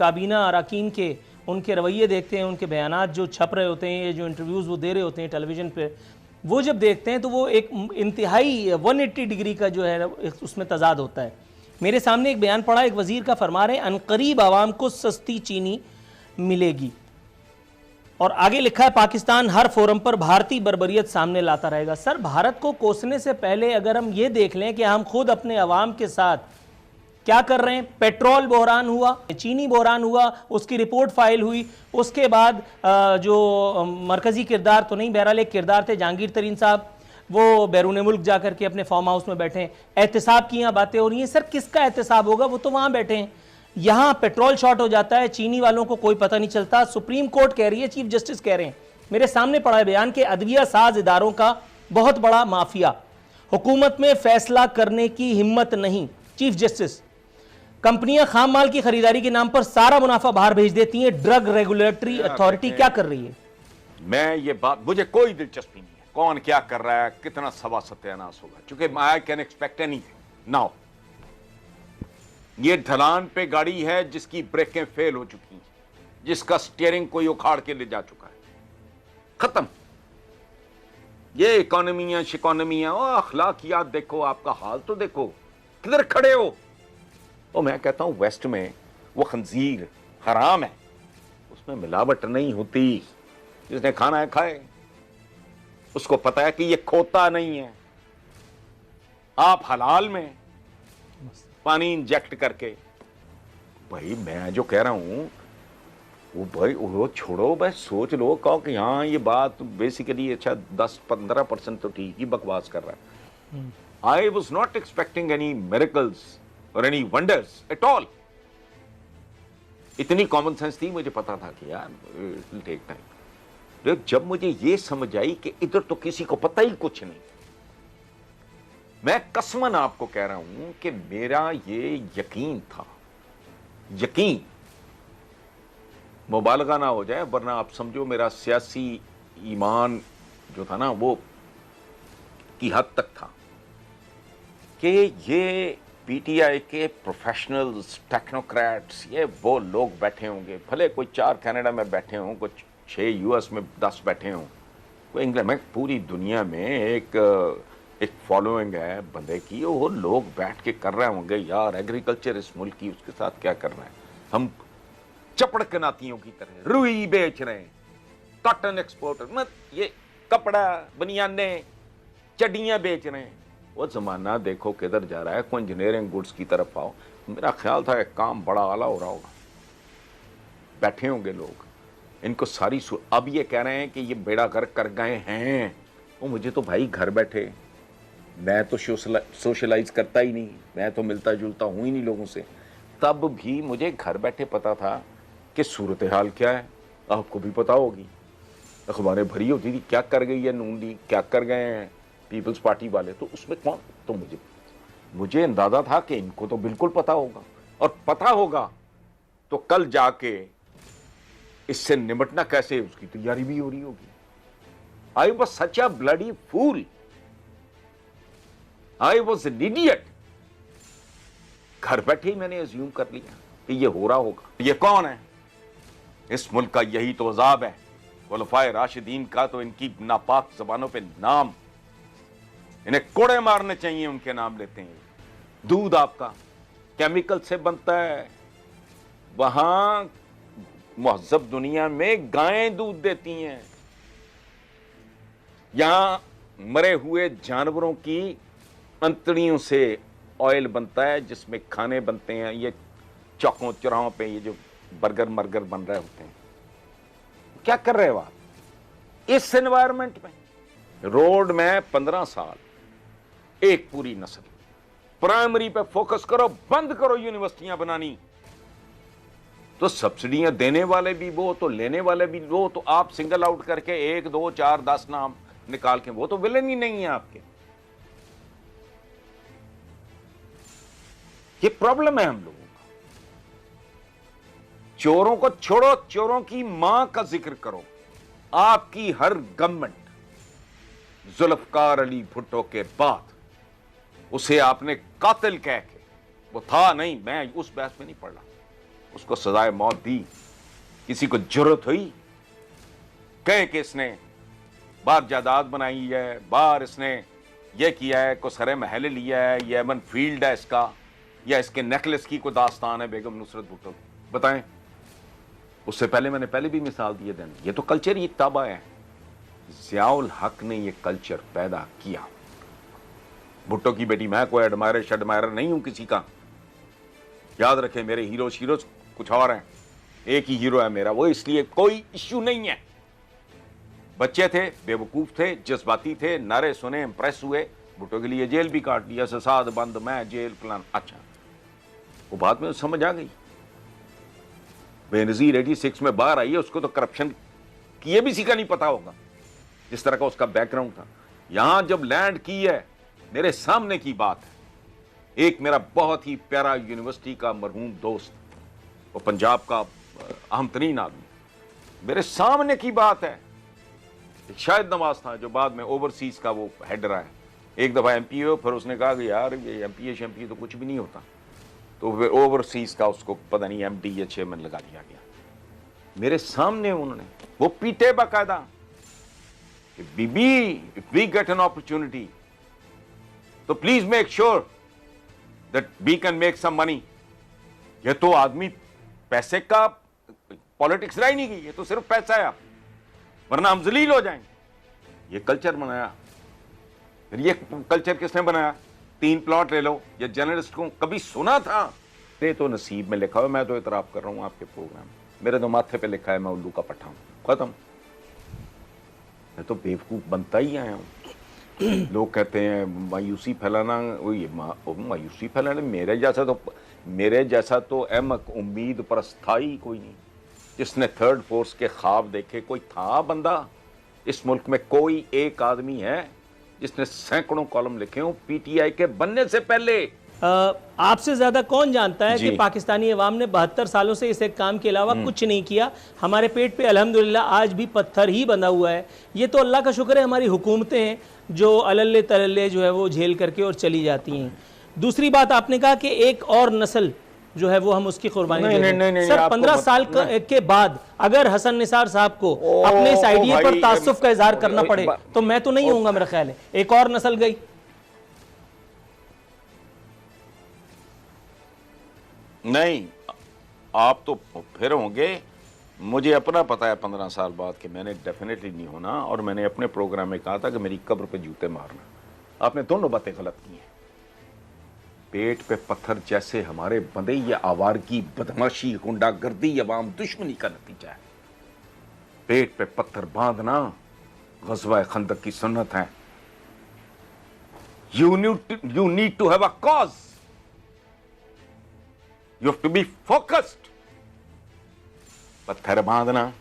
काबीना अरकान के उनके रवैये देखते हैं, उनके बयानात जो छप रहे होते हैं, जो इंटरव्यूज़ वो दे रहे होते हैं टेलीविज़न पे, वो जब देखते हैं तो वो एक इंतहाई 180 डिग्री का जो है उसमें तजाद होता है। मेरे सामने एक बयान पड़ा, एक वज़ीर का फरमा रहे अनकरीब आवाम को सस्ती चीनी मिलेगी, और आगे लिखा है पाकिस्तान हर फोरम पर भारतीय बर्बरियत सामने लाता रहेगा। सर, भारत को कोसने से पहले अगर हम ये देख लें कि हम खुद अपने अवाम के साथ क्या कर रहे हैं। पेट्रोल बहरान हुआ, चीनी बहरान हुआ, उसकी रिपोर्ट फाइल हुई, उसके बाद जो मरकजी किरदार तो नहीं, बहरहाल एक किरदार थे जहांगीर तरीन साहब, वो बैरून मुल्क जाकर के अपने फार्म हाउस में बैठे हैं। एहतसाब की यहाँ बातें हो रही हैं। सर, किसका एहतसाब होगा? वो तो वहाँ बैठे हैं। यहाँ पेट्रोल शॉर्ट हो जाता है, चीनी वालों को कोई पता नहीं चलता। सुप्रीम कोर्ट कह रही है, चीफ जस्टिस कह रहे हैं, मेरे सामने पड़ा है बयान के अदविया साज इदारों का बहुत बड़ा माफिया, हुकूमत में फैसला करने की हिम्मत नहीं। चीफ जस्टिस, कंपनियां खाम माल की खरीदारी के नाम पर सारा मुनाफा बाहर भेज देती हैं। ड्रग रेगुलेटरी अथॉरिटी क्या कर रही है? मैं ये बात, मुझे कोई दिलचस्पी नहीं है कौन क्या कर रहा है, कितना सवा सत्यानाश होगा, क्योंकि I can expect anything now. ये ढलान पे गाड़ी है जिसकी ब्रेकें फेल हो चुकी हैं, जिसका स्टीयरिंग कोई उखाड़ के ले जा चुका है, खत्म। ये इकोनॉमियां शिकोनॉमियां, अखलाकियात देखो, आपका हाल तो देखो, किधर खड़े हो। तो मैं कहता हूं वेस्ट में वो खंजीर हराम है, उसमें मिलावट नहीं होती। जिसने खाना है खाए, उसको पता है कि ये खोता नहीं है। आप हलाल में पानी इंजेक्ट करके, भाई मैं जो कह रहा हूं वो भाई वो छोड़ो, बस सोच लो, कहो कि हाँ ये बात बेसिकली अच्छा 10-15% तो ठीक ही बकवास कर रहा है। I was not expecting any miracles और एनी वंडर्स एट ऑल। इतनी कॉमन सेंस थी, मुझे पता था कि यार इट विल टेक टाइम। जब मुझे ये समझ आई कि इधर तो किसी को पता ही कुछ नहीं, मैं कसमन आपको कह रहा हूं कि मेरा ये यकीन था, यकीन मुबालगा ना हो जाए, वरना आप समझो मेरा सियासी ईमान जो था ना वो की हद तक था कि ये पीटीआई के प्रोफेशनल्स, टेक्नोक्रेट्स, ये वो लोग बैठे होंगे, भले कोई 4 कनाडा में बैठे हों, कुछ 6 यूएस में 10 बैठे हों, कोई इंग्लैंड में, पूरी दुनिया में एक फॉलोइंग है बंदे की, वो लोग बैठ के कर रहे होंगे यार एग्रीकल्चर इस मुल्क की, उसके साथ क्या कर रहे हैं हम, चपड़ कनातियों की तरह रुई बेच रहे हैं, कॉटन एक्सपोर्टर, मत ये कपड़ा बनियाने चड्डियां बेच रहे हैं। वो जमाना देखो किधर जा रहा है, कोई इंजीनियरिंग गुड्स की तरफ आओ। मेरा ख्याल था एक काम बड़ा आला हो रहा होगा, बैठे होंगे लोग, इनको सारी अब ये कह रहे हैं कि ये बेड़ा गर्क कर गए हैं। वो मुझे तो भाई घर बैठे, मैं तो सोशलाइज करता ही नहीं, मैं तो मिलता जुलता हूं ही नहीं लोगों से, तब भी मुझे घर बैठे पता था कि सूरत हाल क्या है। आपको भी पता होगी, अखबारें भरी होती थी, क्या कर गई है नून लीग, क्या कर गए हैं पीपल्स पार्टी वाले, तो उसमें कौन, तो मुझे अंदाजा था कि इनको तो बिल्कुल पता होगा, और पता होगा तो कल जाके इससे निपटना कैसे, उसकी तैयारी भी हो रही होगी। I was such a bloody fool, I was an idiot. घर बैठे ही मैंने अज्यूम कर लिया कि ये हो रहा होगा। ये कौन है? इस मुल्क का यही तो अजाब है, खुलफाए राशिदीन का तो इनकी नापाक जबानों पे नाम, इन्हें कोड़े मारने चाहिए, उनके नाम लेते हैं। दूध आपका केमिकल से बनता है, वहां महजब दुनिया में गायें दूध देती हैं, यहां मरे हुए जानवरों की अंतड़ियों से ऑयल बनता है, जिसमें खाने बनते हैं। ये चौकों चौराहों पे ये जो बर्गर मर्गर बन रहे होते हैं, क्या कर रहे हो आप इस एनवायरनमेंट में? रोड में 15 साल, एक पूरी नस्ल, प्राइमरी पे फोकस करो, बंद करो यूनिवर्सिटियां बनानी। तो सब्सिडियां देने वाले भी वो, तो लेने वाले भी वो, तो आप सिंगल आउट करके 1, 2, 4, 10 नाम निकाल के, वो तो विलेन ही नहीं है आपके। ये प्रॉब्लम है हम लोगों का। चोरों को छोड़ो, चोरों की मां का जिक्र करो। आपकी हर गवर्नमेंट जुल्फकार अली भुट्टो के बाद उसे आपने कातिल कह के, वो था नहीं, मैं उस बहस में नहीं पड़ रहा, उसको सजाए मौत दी। किसी को जरूरत हुई कहे कि इसने बाहर जायदाद बनाई है, बाहर इसने ये किया है, को सरे महल लिया है, ये एमन फील्ड है इसका, या इसके नेकलेस की कोई दास्तान है बेगम नुसरत भुट्टो, बताएं। उससे पहले मैंने पहले भी मिसाल दिए दिन, ये तो कल्चर ही ताबा है। ज़ियाउल हक ने ये कल्चर पैदा किया। भुट्टो की बेटी, मैं कोई एडमायरर नहीं हूं किसी का, याद रखें मेरे हीरोज कुछ और हैं, एक ही हीरो है मेरा, वो इसलिए कोई इश्यू नहीं है। बच्चे थे, बेवकूफ थे, जज्बाती थे, नारे सुने, इंप्रेस हुए, भुट्टो के लिए जेल भी काट दिया, ससाद बंद, मैं जेल प्लान। अच्छा, वो बात में समझ आ गई। बेनजीर 86 में बाहर आई है, उसको तो करप्शन की ये भी सीखा नहीं पता होगा, जिस तरह का उसका बैकग्राउंड था। यहां जब लैंड की है, मेरे सामने की बात है। एक मेरा बहुत ही प्यारा यूनिवर्सिटी का मरहूम दोस्त, वो पंजाब का अहम तरीन आदमी, मेरे सामने की बात है। एक शाहिद नवाज था जो बाद में ओवरसीज का वो हेड रहा है, एक दफा एमपी हो, फिर उसने कहा कि यार ये एमपी तो कुछ भी नहीं होता, तो फिर ओवरसीज का उसको पता नहीं एमडी या चेयरमैन लगा दिया गया। मेरे सामने उन्होंने वो पीटे बाकायदा, बीबी if we get an opportunity तो please make sure that we can make some money. ये तो आदमी पैसे का पॉलिटिक्स रह ही नहीं गई, ये तो सिर्फ पैसा है, वरना हम जलील हो जाएंगे। ये कल्चर बनाया। फिर ये कल्चर किसने बनाया? 3 प्लॉट ले लो, ये जर्नलिस्ट को कभी सुना था? ये तो नसीब में लिखा हुआ, मैं तो इतराफ कर रहा हूं आपके प्रोग्राम में, मेरे तो माथे पे लिखा है मैं उल्लू का पट्टा हूं, खत्म। मैं तो बेवकूफ बनता ही आया हूं। लोग कहते हैं मायूसी फैलाना, मायूसी फैलाना, मेरे जैसा तो अहमक उम्मीद परस्ताई कोई नहीं, जिसने थर्ड फोर्स के ख्वाब देखे। कोई था बंदा इस मुल्क में, कोई एक आदमी है जिसने सैकड़ों कॉलम लिखे हो पीटीआई के बनने से पहले? आपसे ज्यादा कौन जानता है कि पाकिस्तानी अवाम ने 72 सालों से इस एक काम के अलावा कुछ नहीं किया। हमारे पेट पे अल्हम्दुलिल्लाह आज भी पत्थर ही बंधा हुआ है। ये तो अल्लाह का शुक्र है हमारी हुकूमतें हैं जो अलल्ले तलल्ले जो है वो झेल करके और चली जाती हैं। दूसरी बात, आपने कहा कि एक और नस्ल जो है वो हम उसकी कुर्बानी दें। सर 15 साल के बाद अगर हसन निसार साहब को अपने इस आइडिया पर तासुफ का इजहार करना पड़े तो मैं तो नहीं होऊंगा, मेरा ख्याल है। एक और नस्ल गई। नहीं, आप तो फिर होंगे। मुझे अपना पता है 15 साल बाद कि मैंने डेफिनेटली नहीं होना, और मैंने अपने प्रोग्राम में कहा था कि मेरी कब्र पे जूते मारना। आपने दोनों बातें गलत की हैं। पेट पे पत्थर जैसे हमारे बंदे, ये आवारगी, बदमाशी, गुंडागर्दी, अवाम दुश्मनी का नतीजा है। पेट पे पत्थर बांधना ग़ज़वा खंदक की सुन्नत है। You need to have a cause, you have to be focused. पत्थर बांधना